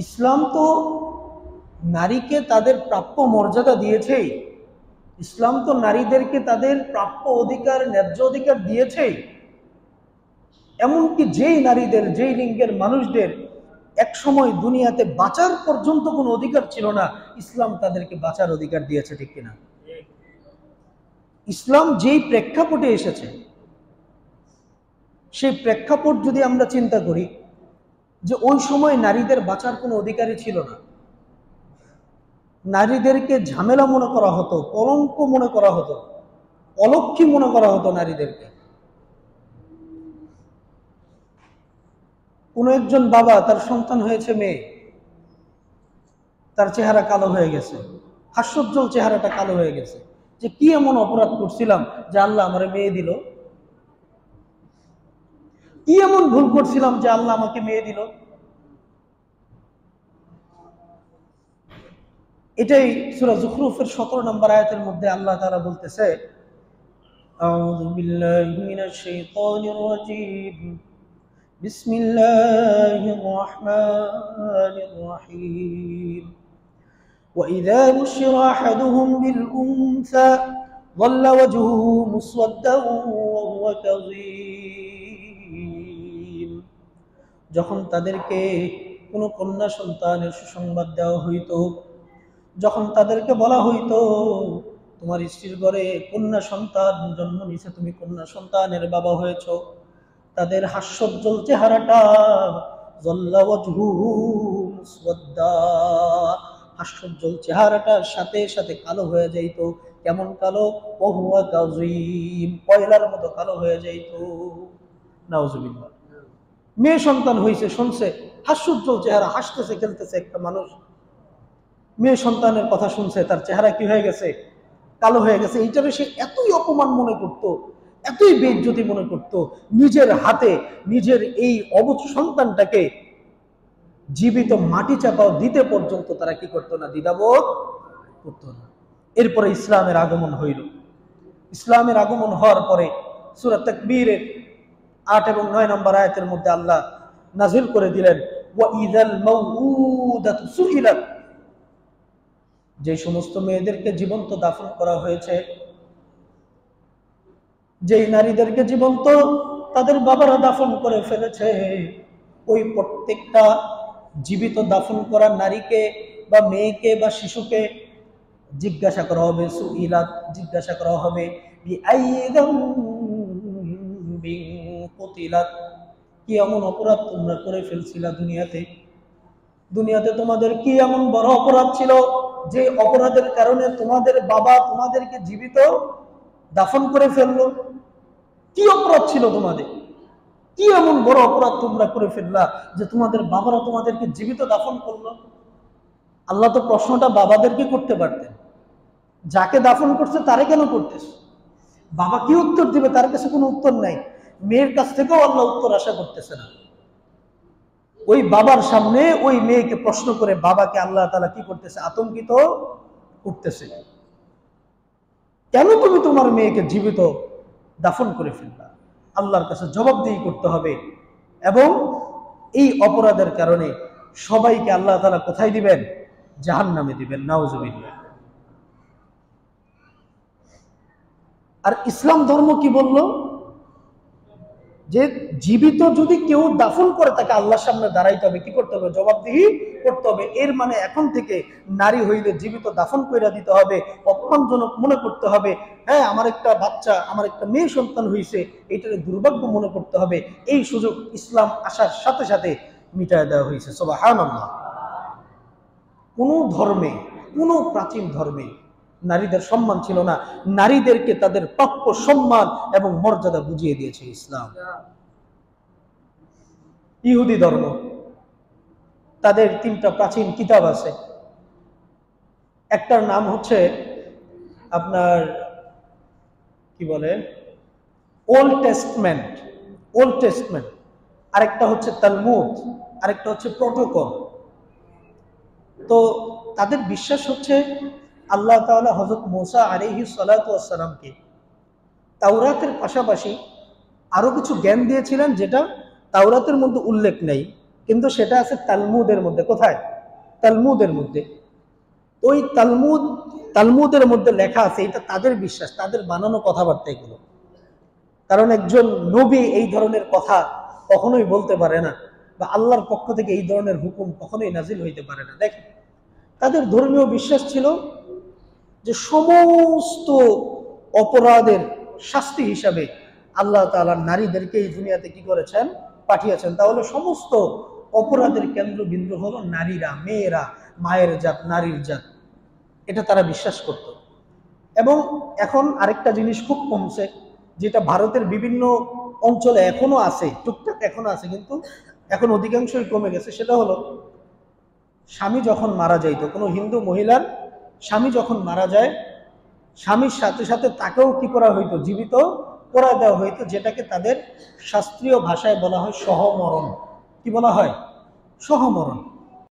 ইসলাম তো নারীকে তাদের প্রাপ্য মর্যাদা দিয়েছেই। ইসলাম তো নারীদেরকে তাদের প্রাপ্য অধিকার, ন্যায্য অধিকার দিয়েছেই। এমনকি যেই নারীদের, যেই লিঙ্গের মানুষদের এক সময় দুনিয়াতে বাঁচার পর্যন্ত কোনো অধিকার ছিল না, ইসলাম তাদেরকে বাঁচার অধিকার দিয়েছে, ঠিক কিনা? ইসলাম যেই প্রেক্ষাপটে এসেছে, সেই প্রেক্ষাপট যদি আমরা চিন্তা করি যে ওই সময় নারীদের বাঁচার কোনো অধিকারই ছিল না, নারীদেরকে ঝামেলা মনে করা হতো, কলঙ্ক মনে করা হতো, অলক্ষী মনে করা হতো নারীদেরকে। কোন একজন বাবা, তার সন্তান হয়েছে মেয়ে, তার চেহারা কালো হয়ে গেছে, হাস্যোজ্জ্বল চেহারাটা কালো হয়ে গেছে, যে কি এমন অপরাধ করছিলাম যে আল্লাহ আমারে মেয়ে দিল, কি এমন ভুল করছিলাম যে আল্লাহ আমাকে মেয়ে দিল। এটাই সূরা যুখরুফের 17 নম্বর আয়াতের মধ্যে আল্লাহ তাআলা বলতেছে, আউযু বিল্লাহি মিনাশ শাইতানির রাজীম, বিসমিল্লাহির রহমানির রহিম, وإذا بشر أحدهم بالأنثى ظل وجهه مسودا وهو كظيم। যখন তাদেরকে কোনো কন্যা সন্তানের সুসংবাদ দেওয়া হইতো, যখন তাদেরকে বলা হইতো তোমার স্ত্রীর ঘরে কন্যা সন্তান জন্ম নিছে, তুমি কন্যা সন্তানের বাবা হয়েছো, তাদের হাস্যোজ্জ্বল চেহারাটা যল্লা ওয়াজহুহু মুসওয়াদ্দা, হাস্যোজ্জ্বল চেহারাটার সাথে সাথে কালো হয়ে যাইতো। কেমন কালো? ওহুয়া কাযীম, কয়লার মতো কালো হয়ে যাইতো। নাউজুবিল্লাহ। মেয়ে সন্তান হয়েছে, শুনছে হাস্যোজ্জ্বল চেহারা, হাসতেছে খেলতেছে একটা মানুষ, মেয়ে সন্তানের কথা শুনছে, তার চেহারা কি হয়ে গেছে? কালো হয়ে গেছে। এইটারে সে এতই অপমান মনে করত, এতই বেইজ্জতি মনে করত, নিজের হাতে নিজের এই অবুঝ সন্তানটাকে জীবিত মাটি চাপাও দিতে পর্যন্ত তারা কি করতো না, দ্বিধাবোধ করতো না। এরপরে ইসলামের আগমন হইল। ইসলামের আগমন হওয়ার পরে সূরা তাকবীরের 8 এবং 9 নম্বর আয়াতের মধ্যে আল্লাহ নাজিল করে দিলেন, ওয়া ইযাল মাউউদাতু সুইলাত, যে সমস্ত মেয়েদেরকে জীবন্ত দাফন করা হয়েছে, যেই নারীদেরকে জীবন্ত তাদের বাবারা দাফন করে ফেলেছে, ওই প্রত্যেকটা জীবিত দাফন করা নারীকে বা মেয়েকে বা শিশুকে জিজ্ঞাসা করা হবে, সুইলাত, জিজ্ঞাসা করা হবে, কি এমন অপরাধ তোমরা করে ফেলছিলা দুনিয়াতে? দুনিয়াতে তোমাদের কি এমন বড় অপরাধ ছিল যে অপরাধের কারণে তোমাদের বাবা তোমাদেরকে জীবিত দাফন করে ফেললো? কি অপরাধ ছিল তোমাদের? কি এমন বড় অপরাধ তোমরা করে ফেললা যে তোমাদের বাবারা তোমাদেরকে জীবিত দাফন করলো? আল্লাহ তো প্রশ্নটা বাবাদেরকে করতে পারতেন, যাকে দাফন করছে তারে কেন করতেছে? বাবা কি উত্তর দিবে? তার কাছে কোনো উত্তর নাই। মেয়ের কাছ থেকেও আল্লাহ উত্তর আশা করতেছে না। ওই বাবার সামনে ওই মেয়েকে প্রশ্ন করে বাবাকে আল্লাহ তাআলা কি করতেছে? আতঙ্কিত করতেছে। কেন তুমি তোমার মেয়েকে জীবিত দাফন করে ফেললা? আল্লাহর কাছে জবাবদিহি করতে হবে। এবং এই অপরাধের কারণে সবাইকে আল্লাহ তাআলা কোথায় দিবেন? জাহান্নামে দিবেন। নাউজুবিল্লাহ। আর ইসলাম ধর্ম কি বলল? যে জীবিত যদি কেউ দাফন করে তাকে আল্লাহর সামনে দাঁড়াইতে হবে, কি করতে হবে? জবাবদিহি করতে হবে। এর মানে এখন থেকে নারী হইলে জীবিত দাফন কইরা দিতে হবে, অপমানজনক মনে করতে হবে। হ্যাঁ, আমার একটা বাচ্চা, আমার একটা মেয়ে সন্তান হয়েছে, এইটাকে দুর্ভাগ্য মনে করতে হবে। এই সুযোগ ইসলাম আসার সাথে সাথে মিটায় দেওয়া হয়েছে। সুবহানাল্লাহ। কোন ধর্মে, কোন প্রাচীন ধর্মে নারীদের সম্মান ছিল না। নারীদেরকে তাদের প্রাপ্য সম্মান এবং মর্যাদা বুঝিয়ে দিয়েছে ইসলাম। ইহুদি ধর্ম, তাদের 3টা প্রাচীন কিতাব আছে। একটার নাম হচ্ছে আপনার কি বলে, ওল্ড টেস্টমেন্ট, ওল্ড টেস্টমেন্ট। আরেকটা হচ্ছে তালমুদ, আরেকটা হচ্ছে প্রটোকল। তো তাদের বিশ্বাস হচ্ছে আল্লাহ তাআলা হযরত মুসা আলাইহিস সালাতু ওয়াস সালামকে তাওরাতের পাশাপাশি আরো কিছু জ্ঞান দিয়েছিলেন যেটা তাওরাতের মধ্যে উল্লেখ নেই, কিন্তু সেটা আছে তালমুদের মধ্যে। কোথায়? তালমুদের মধ্যে। ওই তালমুদের মধ্যে লেখা আছে, এটা তাদের বিশ্বাস, তাদের বানানো কথাবার্তা এগুলো। কারণ একজন নবী এই ধরনের কথা কখনোই বলতে পারে না, বা আল্লাহর পক্ষ থেকে এই ধরনের হুকুম কখনোই নাজিল হইতে পারে না। দেখেন, তাদের ধর্মীয় বিশ্বাস ছিল যে সমস্ত অপরাধের শাস্তি হিসাবে আল্লাহ তাআলা নারীদেরকে এই দুনিয়াতে কি করেছেন? পাঠিয়েছেন। তাহলে সমস্ত অপরাধের কেন্দ্রবিন্দু হলো নারীরা, মেয়েরা, মায়ের জাত, নারীর জাত। এটা তারা বিশ্বাস করত। এবং এখন আরেকটা জিনিস খুব কমছে, যেটা ভারতের বিভিন্ন অঞ্চলে এখনো আছে, টুকটাক এখনো আছে, কিন্তু এখন অধিকাংশই কমে গেছে। সেটা হলো, স্বামী যখন মারা যাইত, কোনো হিন্দু মহিলার স্বামী যখন মারা যায়, স্বামীর সাথে সাথে তাকেও কি করা হইতো? জীবিত করে দেওয়া হইতো, যেটাকে তাদের শাস্ত্রীয় ভাষায় বলা হয় সহমরণ। কি বলা হয়? সহমরণ।